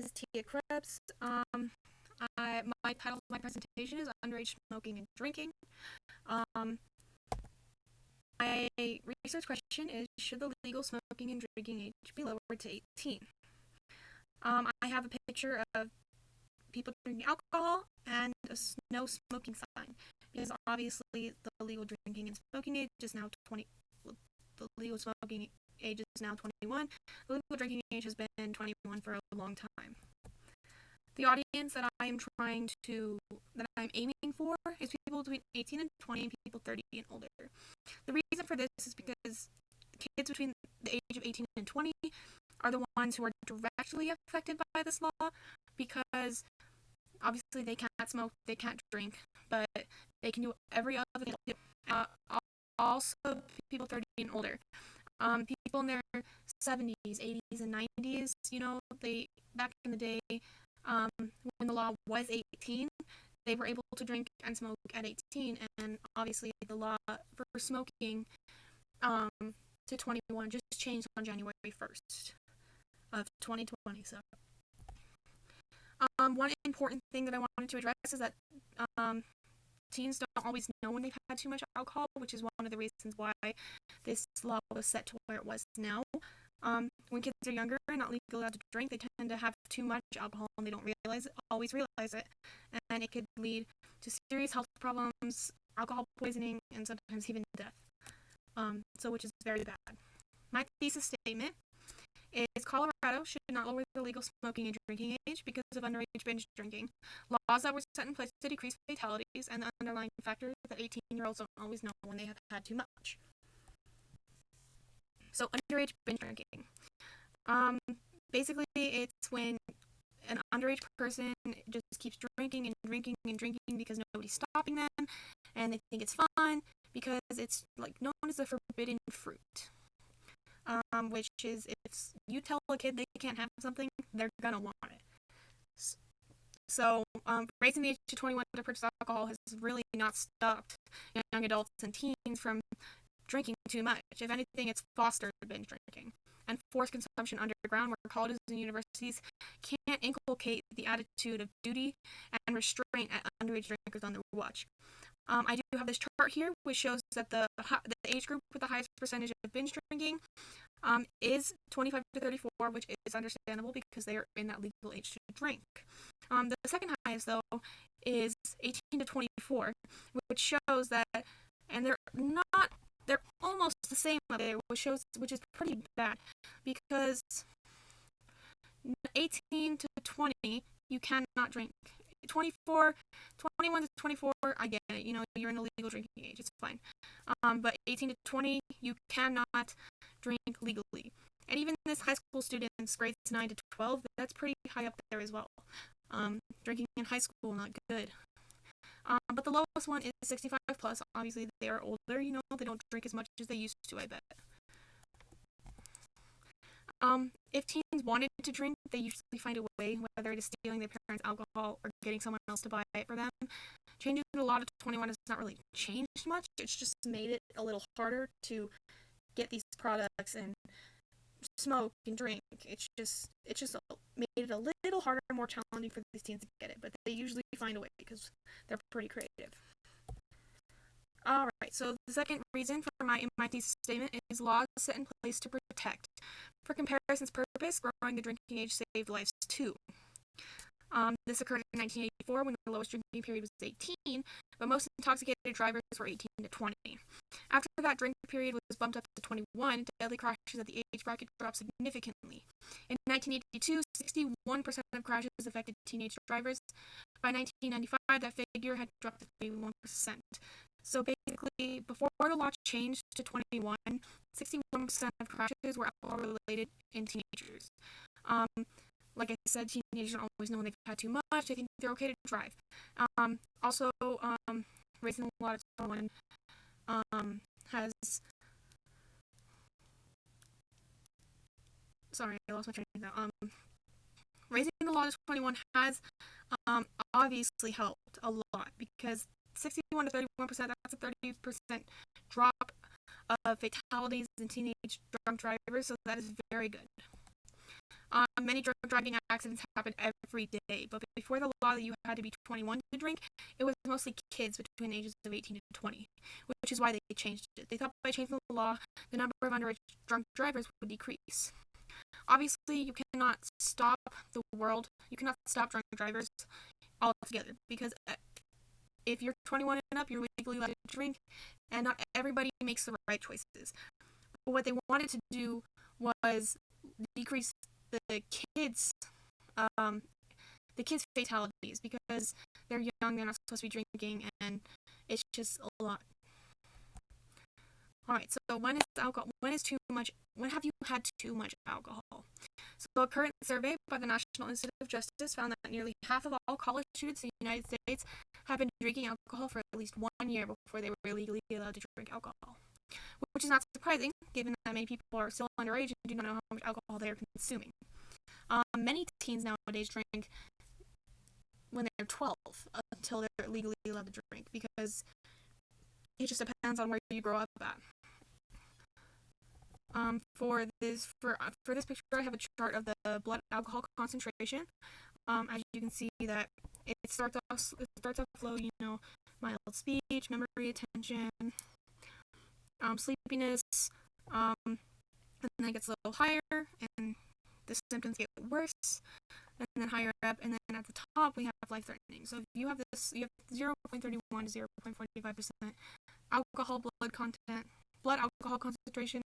is Tia Krebs. My title of my presentation is Underage Smoking and Drinking. My research question is, should the legal smoking and drinking age be lowered to 18? I have a picture of people drinking alcohol and a no smoking sign, because obviously the legal drinking and smoking age is now 20. The legal smoking age is now 21. The legal drinking age has been 21 for a long time. The audience that I'm aiming for is people between 18 and 20 and people 30 and older. The reason for this is because kids between the age of 18 and 20 are the ones who are directly affected by this law, because obviously they can't smoke, they can't drink, but they can do every other thing. Also, people 30 and older. People in their 70s, 80s, and 90s, they back in the day, when the law was 18, they were able to drink and smoke at 18, and obviously the law for smoking to 21 just changed on January 1st of 2020. So, one important thing that I wanted to address is that teens don't always know when they've had too much alcohol, which is one of the reasons why this law was set to where it was now. When kids are younger and not legally allowed to drink, they tend to have too much alcohol and they don't always realize it, and it could lead to serious health problems, alcohol poisoning, and sometimes even death. Which is very bad. My thesis statement is Colorado should not lower the legal smoking and drinking age because of underage binge drinking. Laws that were set in place to decrease fatalities and the underlying factor that 18-year-olds don't always know when they have had too much. So, underage binge drinking. Basically, it's when an underage person just keeps drinking and drinking and drinking because nobody's stopping them, and they think it's fun because it's known as the forbidden fruit. Which is, if you tell a kid they can't have something, they're gonna want it. So, raising the age to 21 to purchase alcohol has really not stopped young adults and teens from drinking too much. If anything, it's fostered binge drinking and forced consumption underground, where colleges and universities can't inculcate the attitude of duty and restraint at underage drinkers on their watch. I do have this chart here, which shows that the age group with the highest percentage of binge drinking is 25 to 34, which is understandable because they are in that legal age to drink. The second highest, though, is 18 to 24, which shows that, and they're almost the same up there, which is pretty bad, because 18 to 20, you cannot drink. 21 to 24, I get it, you're in the legal drinking age, it's fine. But 18 to 20, you cannot drink legally. And even this high school students, grades 9 to 12, that's pretty high up there as well. Drinking in high school, not good. But the lowest one is 65 plus. Obviously, they are older, they don't drink as much as they used to, I bet. If teens wanted to drink, they usually find a way, whether it is stealing their parents' alcohol or getting someone else to buy it for them. Changing the law to 21 has not really changed much. It's just made it a little harder to get these products and smoke and drink. It's just made it a little harder and more challenging for these teens to get it, but they usually find a way because they're pretty creative. Alright, so the second reason for my thesis statement is laws set in place to protect. For comparison's purpose, growing the drinking age saved lives too. This occurred in 1984 when the lowest drinking period was 18, but most intoxicated drivers were 18 to 20. After that drinking period was bumped up to 21, deadly crashes at the age bracket dropped significantly. In 1982, 61% of crashes affected teenage drivers. By 1995, that figure had dropped to 31%. So basically, before the law changed to 21, 61% of crashes were alcohol-related in teenagers. Like I said, teenagers don't always know when they've had too much. They think they're okay to drive. Also, raising the law to 21 has... Sorry, I lost my train of thought. Raising the law to 21 has obviously helped a lot, because 61 to 31%, that's a 30% drop of fatalities in teenage drunk drivers, so that is very good. Many drunk driving accidents happen every day, but before the law that you had to be 21 to drink, it was mostly kids between the ages of 18 to 20, which is why they changed it. They thought by changing the law, the number of underage drunk drivers would decrease. Obviously, you cannot stop the world. You cannot stop drunk drivers altogether, because if you're 21 and up, you're legally allowed to drink, and not everybody makes the right choices. But what they wanted to do was decrease the kids, um, the kids' fatalities, because they're young, they're not supposed to be drinking, and it's just a lot. All right, so when is alcohol? When is too much? When have you had too much alcohol? So a current survey by the National Institute of Justice found that nearly half of all college students in the United States have been drinking alcohol for at least 1 year before they were legally allowed to drink alcohol. Which is not surprising, given that many people are still underage and do not know how much alcohol they are consuming. Many teens nowadays drink when they're 12 until they're legally allowed to drink, because it just depends on where you grow up at. For this picture, I have a chart of the blood alcohol concentration. As you can see that it starts off low, mild speech, memory, attention, sleepiness, and then it gets a little higher, and the symptoms get worse, and then higher up, and then at the top we have life-threatening. So if you have this, you have 0.31 to 0.45% alcohol blood alcohol concentration.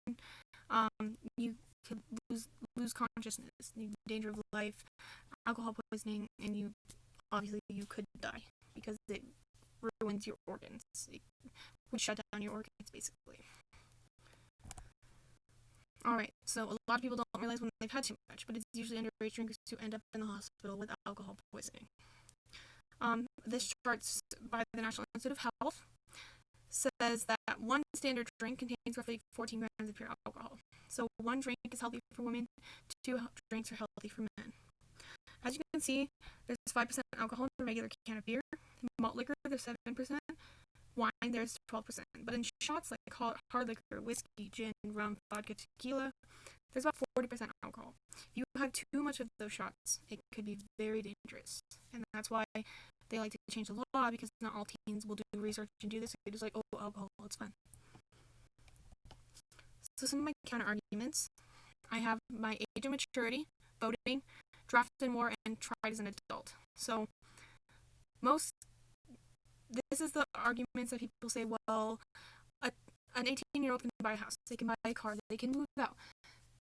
You could lose consciousness, danger of life, alcohol poisoning, and you could die, because it ruins your organs. It would shut down your organs, basically. Alright, so a lot of people don't realize when they've had too much, but it's usually underage drinkers who end up in the hospital with alcohol poisoning. This chart by the National Institute of Health says that one standard drink contains roughly 14 grams of pure alcohol. So 1 drink is healthy for women, 2 drinks are healthy for men. As you can see, there's 5% alcohol in a regular can of beer. Malt liquor, there's 7%. Wine, there's 12%. But in shots like hard liquor, whiskey, gin, rum, vodka, tequila, there's about 40% alcohol. If you have too much of those shots, it could be very dangerous. And that's why they like to change the law, because not all teens will do research and do this. They're just like, oh, alcohol, it's fun. So some of my counter arguments: I have my age of maturity, voting, drafted more, and tried as an adult. So this is the arguments that people say, well, an 18-year-old can buy a house, they can buy a car, they can move out,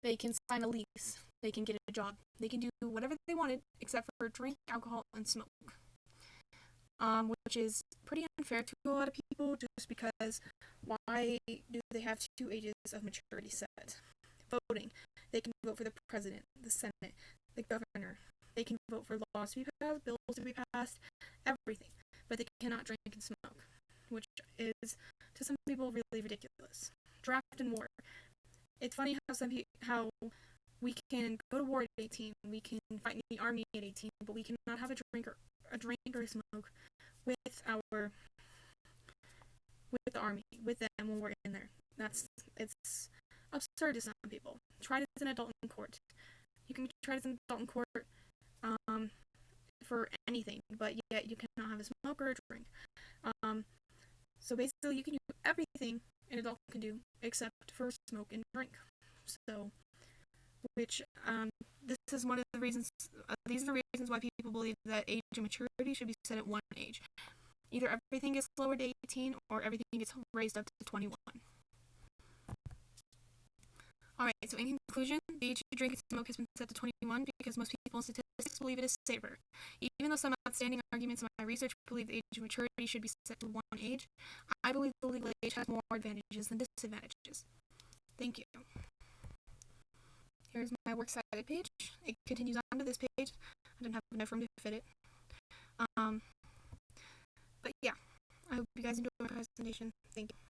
they can sign a lease, they can get a job, they can do whatever they wanted except for drink alcohol and smoke. Which is pretty unfair to a lot of people, just because why do they have 2 ages of maturity set? Voting, they can vote for the president, the Senate, the governor, they can vote for laws to be passed, bills to be passed, everything, but they cannot drink and smoke, which is, to some people, really ridiculous. Draft and war. It's funny how we can go to war at 18, we can fight in the army at 18, but we cannot have a drink or a smoke with the army, with them when we're in there. It's absurd to some people. Try it as an adult in court. You can try it as an adult in court for anything, but yet you cannot have a smoke or a drink. So basically, you can do everything an adult can do except for smoke and drink. So, this is one of the reasons. These are the reasons why people believe that age of maturity should be set at 1 age. Either everything gets lowered to 18, or everything gets raised up to 21. Alright, so in conclusion, the age to drink and smoke has been set to 21 because most people in statistics believe it is safer. Even though some outstanding arguments in my research believe the age of maturity should be set to 1 age, I believe the legal age has more advantages than disadvantages. Thank you. Here's my works cited page. It continues on to this page. I didn't have enough room to fit it. But yeah, I hope you guys enjoyed my presentation. Thank you.